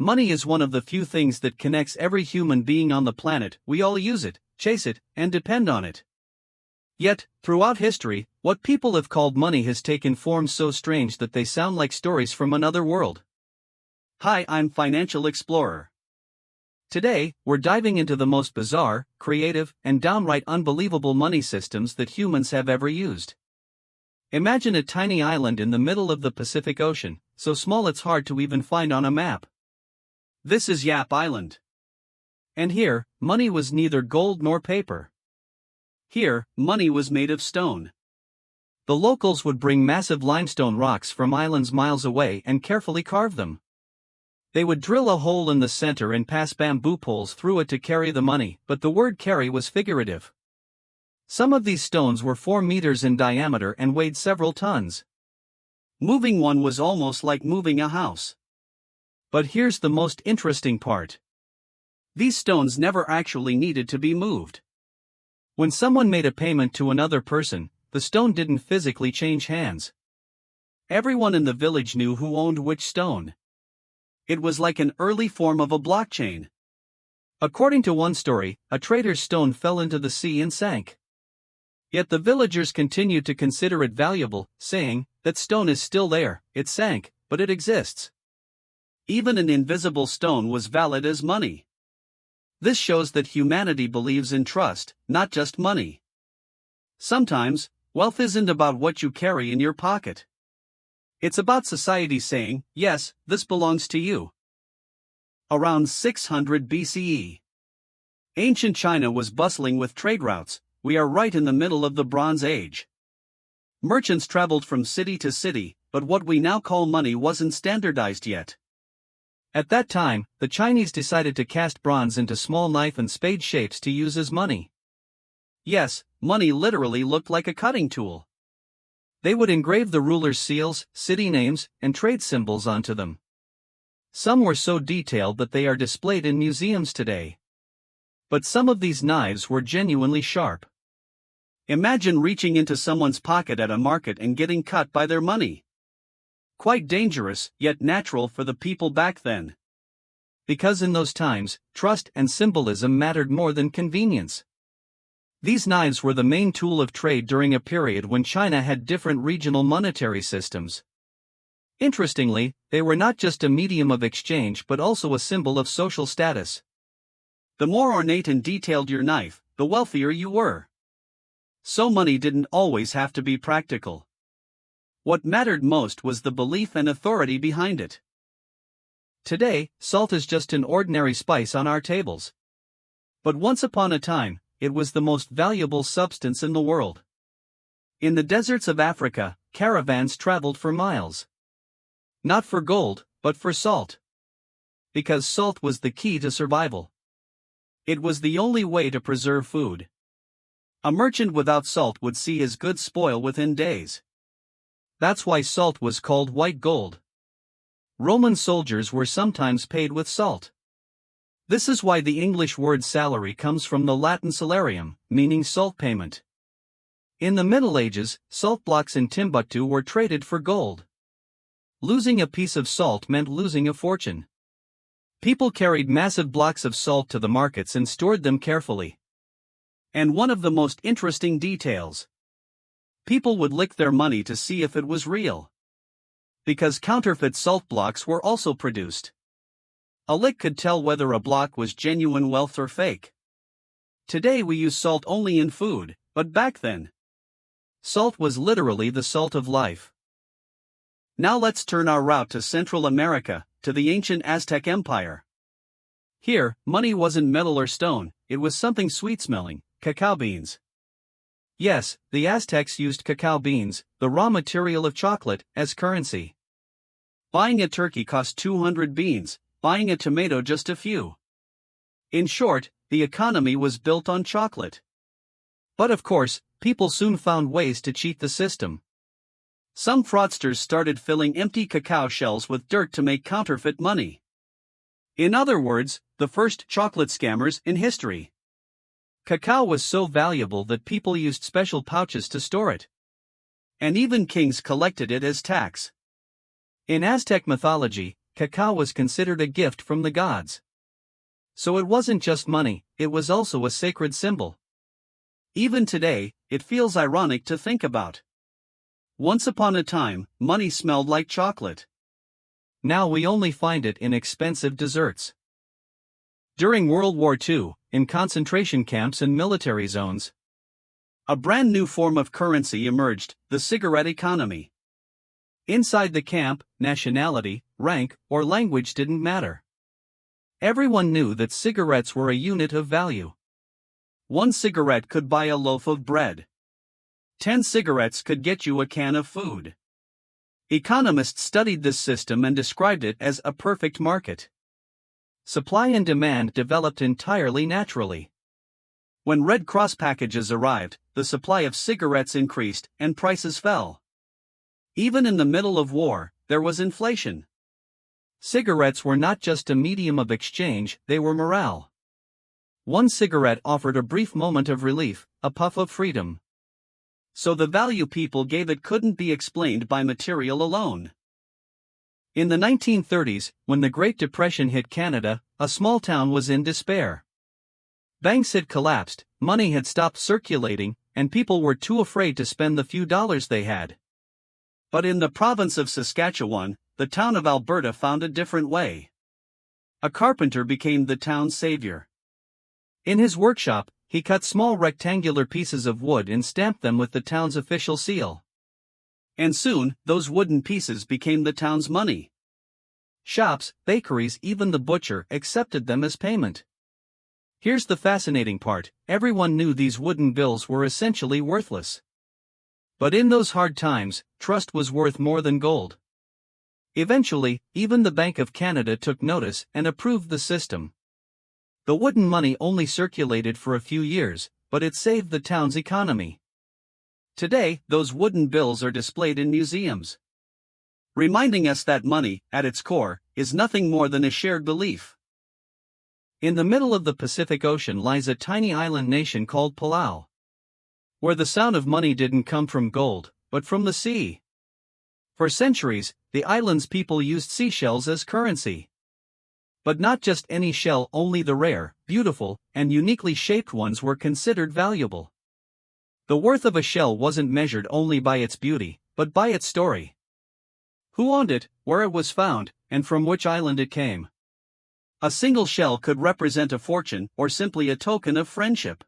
money is one of the few things that connects every human being on the planet. We all use it, chase it, and depend on it. Yet, throughout history, what people have called money has taken forms so strange that they sound like stories from another world. Hi, I'm Financial Explorer. Today, we're diving into the most bizarre, creative, and downright unbelievable money systems that humans have ever used. Imagine a tiny island in the middle of the Pacific Ocean, so small it's hard to even find on a map. This is Yap Island. And here, money was neither gold nor paper. Here, money was made of stone. The locals would bring massive limestone rocks from islands miles away and carefully carve them. They would drill a hole in the center and pass bamboo poles through it to carry the money, but the word carry was figurative. Some of these stones were 4 meters in diameter and weighed several tons. Moving one was almost like moving a house. But here's the most interesting part. These stones never actually needed to be moved. When someone made a payment to another person, the stone didn't physically change hands. Everyone in the village knew who owned which stone. It was like an early form of a blockchain. According to one story, a trader's stone fell into the sea and sank. Yet the villagers continued to consider it valuable, saying, "That stone is still there, it sank, but it exists." Even an invisible stone was valid as money. This shows that humanity believes in trust, not just money. Sometimes, wealth isn't about what you carry in your pocket. It's about society saying, "Yes, this belongs to you." Around 600 BCE. Ancient China was bustling with trade routes. We are right in the middle of the Bronze Age. Merchants traveled from city to city, but what we now call money wasn't standardized yet. At that time, the Chinese decided to cast bronze into small knife and spade shapes to use as money. Yes, money literally looked like a cutting tool. They would engrave the rulers' seals, city names, and trade symbols onto them. Some were so detailed that they are displayed in museums today. But some of these knives were genuinely sharp. Imagine reaching into someone's pocket at a market and getting cut by their money. Quite dangerous, yet natural for the people back then. Because in those times, trust and symbolism mattered more than convenience. These knives were the main tool of trade during a period when China had different regional monetary systems. Interestingly, they were not just a medium of exchange but also a symbol of social status. The more ornate and detailed your knife, the wealthier you were. So money didn't always have to be practical. What mattered most was the belief and authority behind it. Today, salt is just an ordinary spice on our tables. But once upon a time, it was the most valuable substance in the world. In the deserts of Africa, caravans traveled for miles. Not for gold, but for salt. Because salt was the key to survival. It was the only way to preserve food. A merchant without salt would see his goods spoil within days. That's why salt was called white gold. Roman soldiers were sometimes paid with salt. This is why the English word salary comes from the Latin salarium, meaning salt payment. In the Middle Ages, salt blocks in Timbuktu were traded for gold. Losing a piece of salt meant losing a fortune. People carried massive blocks of salt to the markets and stored them carefully. And one of the most interesting details: people would lick their money to see if it was real. Because counterfeit salt blocks were also produced. A lick could tell whether a block was genuine wealth or fake. Today we use salt only in food, but back then, salt was literally the salt of life. Now let's turn our route to Central America, to the ancient Aztec Empire. Here, money wasn't metal or stone, it was something sweet-smelling: cacao beans. Yes, the Aztecs used cacao beans, the raw material of chocolate, as currency. Buying a turkey cost 200 beans, buying a tomato just a few. In short, the economy was built on chocolate. But of course, people soon found ways to cheat the system. Some fraudsters started filling empty cacao shells with dirt to make counterfeit money. In other words, the first chocolate scammers in history. Cacao was so valuable that people used special pouches to store it. And even kings collected it as tax. In Aztec mythology, cacao was considered a gift from the gods. So it wasn't just money, it was also a sacred symbol. Even today, it feels ironic to think about. Once upon a time, money smelled like chocolate. Now we only find it in expensive desserts. During World War II, in concentration camps and military zones, a brand new form of currency emerged, the cigarette economy. Inside the camp, nationality, rank, or language didn't matter. Everyone knew that cigarettes were a unit of value. 1 cigarette could buy a loaf of bread. 10 cigarettes could get you a can of food. Economists studied this system and described it as a perfect market. Supply and demand developed entirely naturally. When Red Cross packages arrived, the supply of cigarettes increased and prices fell. Even in the middle of war, there was inflation. Cigarettes were not just a medium of exchange, they were morale. 1 cigarette offered a brief moment of relief, a puff of freedom. So the value people gave it couldn't be explained by material alone. In the 1930s, when the Great Depression hit Canada, a small town was in despair. Banks had collapsed, money had stopped circulating, and people were too afraid to spend the few dollars they had. But in the province of Saskatchewan, the town of Alberta found a different way. A carpenter became the town's savior. In his workshop, he cut small rectangular pieces of wood and stamped them with the town's official seal. And soon, those wooden pieces became the town's money. Shops, bakeries, even the butcher accepted them as payment. Here's the fascinating part, everyone knew these wooden bills were essentially worthless. But in those hard times, trust was worth more than gold. Eventually, even the Bank of Canada took notice and approved the system. The wooden money only circulated for a few years, but it saved the town's economy. Today, those wooden bills are displayed in museums, reminding us that money, at its core, is nothing more than a shared belief. In the middle of the Pacific Ocean lies a tiny island nation called Palau, where the sound of money didn't come from gold, but from the sea. For centuries, the island's people used seashells as currency. But not just any shell, only the rare, beautiful, and uniquely shaped ones were considered valuable. The worth of a shell wasn't measured only by its beauty, but by its story. Who owned it, where it was found, and from which island it came. A single shell could represent a fortune or simply a token of friendship.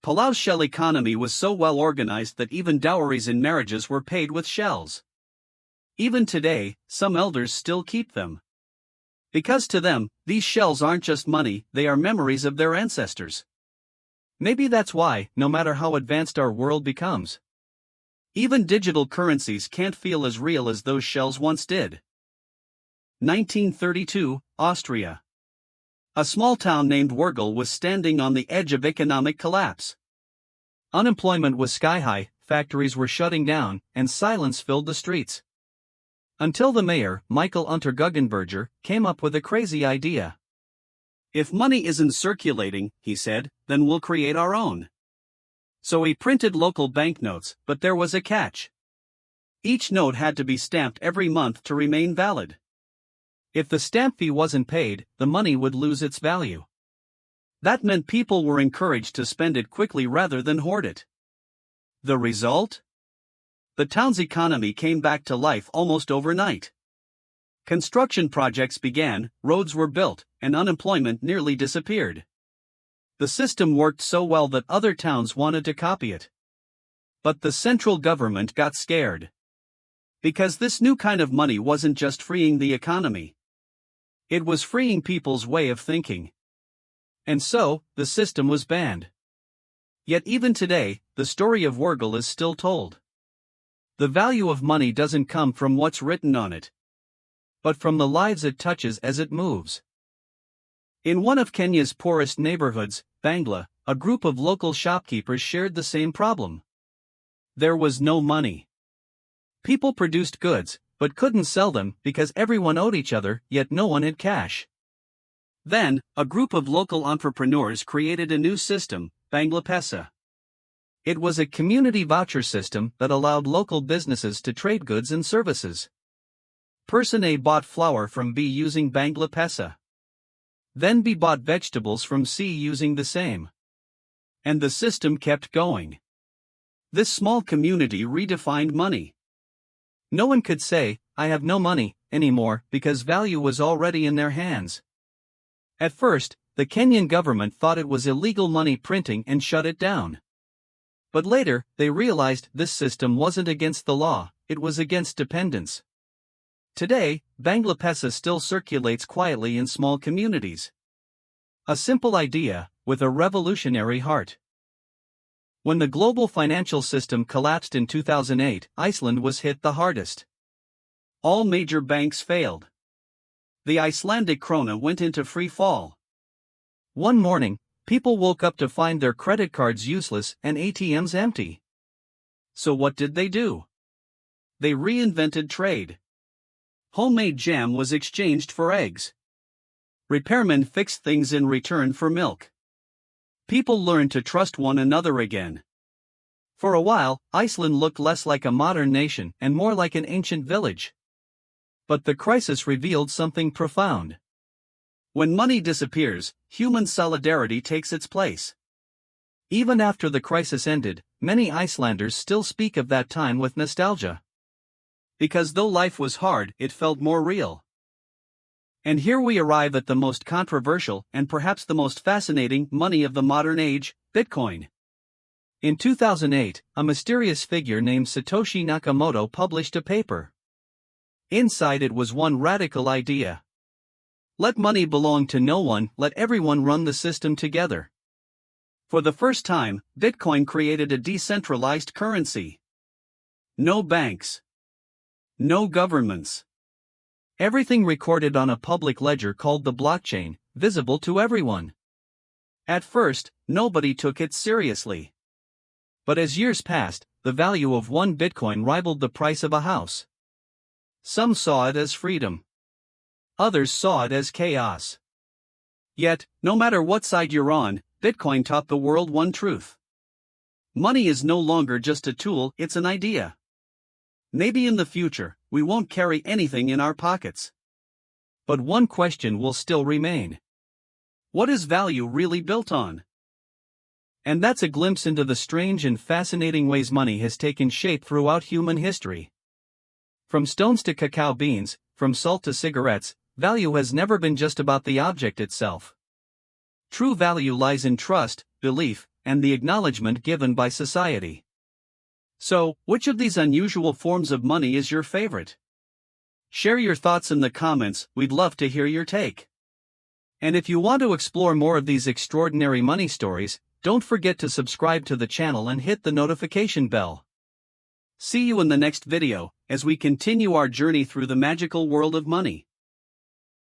Palau's shell economy was so well organized that even dowries in marriages were paid with shells. Even today, some elders still keep them. Because to them, these shells aren't just money, they are memories of their ancestors. Maybe that's why, no matter how advanced our world becomes, even digital currencies can't feel as real as those shells once did. 1932, Austria. A small town named Wurgl was standing on the edge of economic collapse. Unemployment was sky-high, factories were shutting down, and silence filled the streets. Until the mayor, Michael Unterguggenberger, came up with a crazy idea. If money isn't circulating, he said, then we'll create our own. So he printed local banknotes, but there was a catch. Each note had to be stamped every month to remain valid. If the stamp fee wasn't paid, the money would lose its value. That meant people were encouraged to spend it quickly rather than hoard it. The result? The town's economy came back to life almost overnight. Construction projects began, roads were built, and unemployment nearly disappeared. The system worked so well that other towns wanted to copy it. But the central government got scared. Because this new kind of money wasn't just freeing the economy. It was freeing people's way of thinking. And so, the system was banned. Yet even today, the story of Wurgl is still told. The value of money doesn't come from what's written on it, but from the lives it touches as it moves. In one of Kenya's poorest neighborhoods, Bangla, a group of local shopkeepers shared the same problem. There was no money. People produced goods, but couldn't sell them because everyone owed each other, yet no one had cash. Then, a group of local entrepreneurs created a new system, Bangla Pesa. It was a community voucher system that allowed local businesses to trade goods and services. Person A bought flour from B using Bangla Pesa. Then B bought vegetables from C using the same. And the system kept going. This small community redefined money. No one could say, "I have no money," anymore, because value was already in their hands. At first, the Kenyan government thought it was illegal money printing and shut it down. But later, they realized this system wasn't against the law, it was against dependence. Today, Bangla Pesa still circulates quietly in small communities. A simple idea, with a revolutionary heart. When the global financial system collapsed in 2008, Iceland was hit the hardest. All major banks failed. The Icelandic krona went into free fall. One morning, people woke up to find their credit cards useless and ATMs empty. So what did they do? They reinvented trade. Homemade jam was exchanged for eggs. Repairmen fixed things in return for milk. People learned to trust one another again. For a while, Iceland looked less like a modern nation and more like an ancient village. But the crisis revealed something profound. When money disappears, human solidarity takes its place. Even after the crisis ended, many Icelanders still speak of that time with nostalgia. Because though life was hard, it felt more real. And here we arrive at the most controversial and perhaps the most fascinating money of the modern age, Bitcoin. In 2008, a mysterious figure named Satoshi Nakamoto published a paper. Inside it was one radical idea. Let money belong to no one, let everyone run the system together. For the first time, Bitcoin created a decentralized currency. No banks. No governments. Everything recorded on a public ledger called the blockchain, visible to everyone. At first, nobody took it seriously. But as years passed, the value of one Bitcoin rivaled the price of a house. Some saw it as freedom. Others saw it as chaos. Yet, no matter what side you're on, Bitcoin taught the world one truth. Money is no longer just a tool, it's an idea. Maybe in the future, we won't carry anything in our pockets. But one question will still remain. What is value really built on? And that's a glimpse into the strange and fascinating ways money has taken shape throughout human history. From stones to cacao beans, from salt to cigarettes, value has never been just about the object itself. True value lies in trust, belief, and the acknowledgement given by society. So, which of these unusual forms of money is your favorite? Share your thoughts in the comments, we'd love to hear your take. And if you want to explore more of these extraordinary money stories, don't forget to subscribe to the channel and hit the notification bell. See you in the next video, as we continue our journey through the magical world of money.